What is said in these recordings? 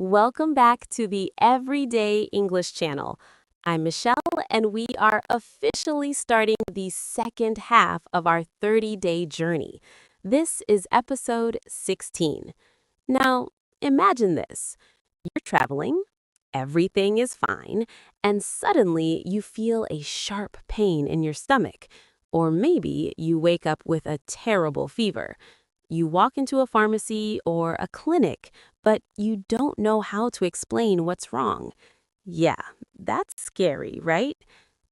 Welcome back to the Everyday English channel. I'm Michelle, and we are officially starting the second half of our 30-day journey. This is episode 16. Now, imagine this. You're traveling, everything is fine, and suddenly you feel a sharp pain in your stomach. Or maybe you wake up with a terrible fever. You walk into a pharmacy or a clinic, but you don't know how to explain what's wrong. Yeah, that's scary, right?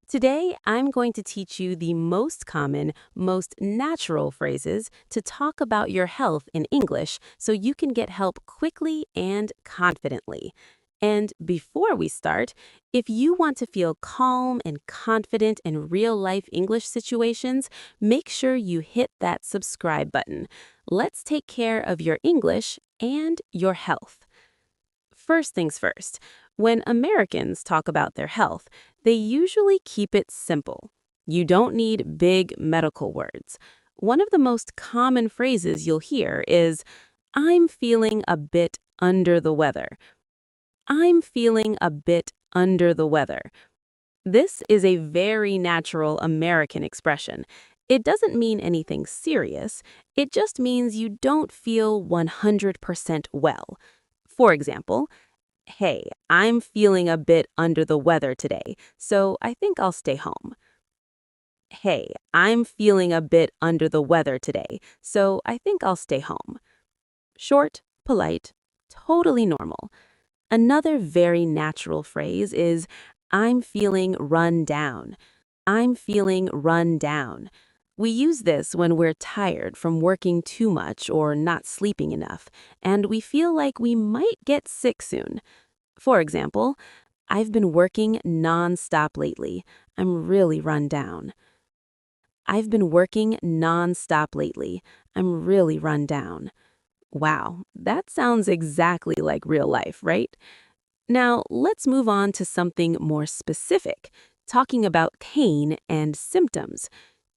Today, I'm going to teach you the most common, most natural phrases to talk about your health in English so you can get help quickly and confidently. And before we start, if you want to feel calm and confident in real-life English situations, make sure you hit that subscribe button. Let's take care of your English and your health. First things first, when Americans talk about their health, they usually keep it simple. You don't need big medical words. One of the most common phrases you'll hear is, I'm feeling a bit under the weather. I'm feeling a bit under the weather. This is a very natural American expression. It doesn't mean anything serious. It just means you don't feel 100% well. For example, hey, I'm feeling a bit under the weather today, so I think I'll stay home. Hey, I'm feeling a bit under the weather today, so I think I'll stay home. Short, polite, totally normal. Another very natural phrase is, I'm feeling run down. I'm feeling run down. We use this when we're tired from working too much or not sleeping enough, and we feel like we might get sick soon. For example, I've been working non-stop lately. I'm really run down. I've been working non-stop lately. I'm really run down. Wow, that sounds exactly like real life, right? Now, let's move on to something more specific, talking about pain and symptoms.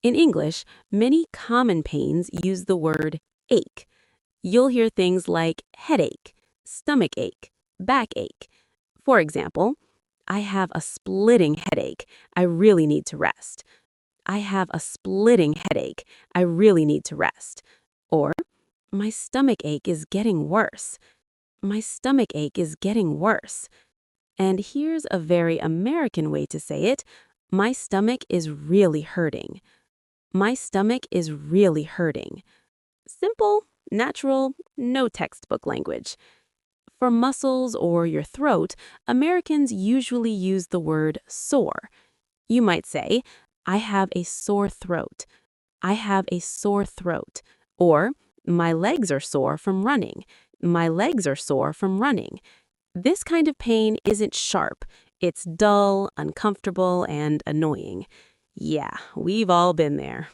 In English, many common pains use the word ache. You'll hear things like headache, stomach ache, backache. For example, I have a splitting headache. I really need to rest. I have a splitting headache. I really need to rest. Or, my stomach ache is getting worse. My stomach ache is getting worse. And here's a very American way to say it. My stomach is really hurting. My stomach is really hurting. Simple, natural, no textbook language. For muscles or your throat, Americans usually use the word sore. You might say, I have a sore throat. I have a sore throat. Or, my legs are sore from running. My legs are sore from running. This kind of pain isn't sharp. It's dull, uncomfortable, and annoying. Yeah, we've all been there.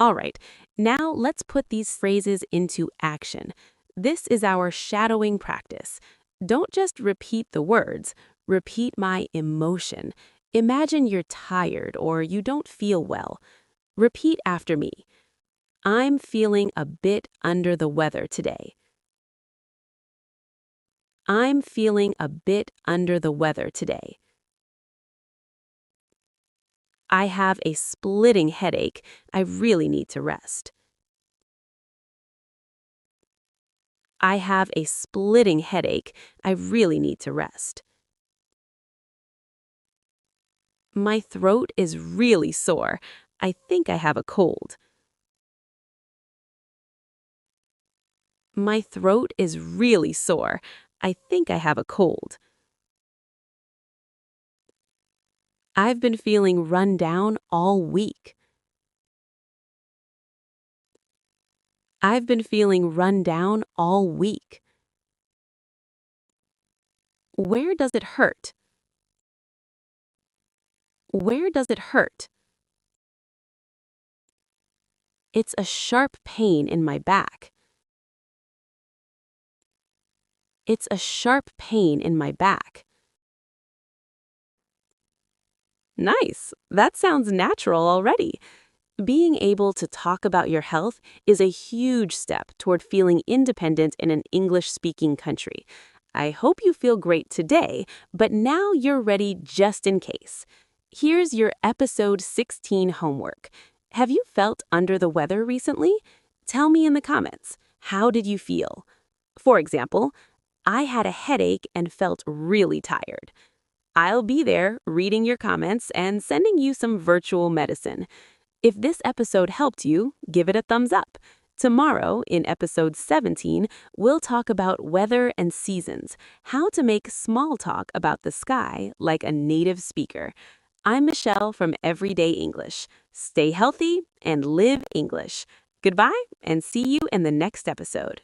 All right, now let's put these phrases into action. This is our shadowing practice. Don't just repeat the words, repeat my emotion. Imagine you're tired or you don't feel well. Repeat after me. I'm feeling a bit under the weather today. I'm feeling a bit under the weather today. I have a splitting headache. I really need to rest. I have a splitting headache. I really need to rest. My throat is really sore. I think I have a cold. My throat is really sore. I think I have a cold. I've been feeling run down all week. I've been feeling run down all week. Where does it hurt? Where does it hurt? It's a sharp pain in my back. It's a sharp pain in my back. Nice! That sounds natural already. Being able to talk about your health is a huge step toward feeling independent in an English-speaking country. I hope you feel great today, but now you're ready just in case. Here's your episode 16 homework. Have you felt under the weather recently? Tell me in the comments. How did you feel? For example, I had a headache and felt really tired. I'll be there reading your comments and sending you some virtual medicine. If this episode helped you, give it a thumbs up. Tomorrow, in episode 17, we'll talk about weather and seasons, how to make small talk about the sky like a native speaker. I'm Michelle from Everyday English. Stay healthy and live English. Goodbye, and see you in the next episode.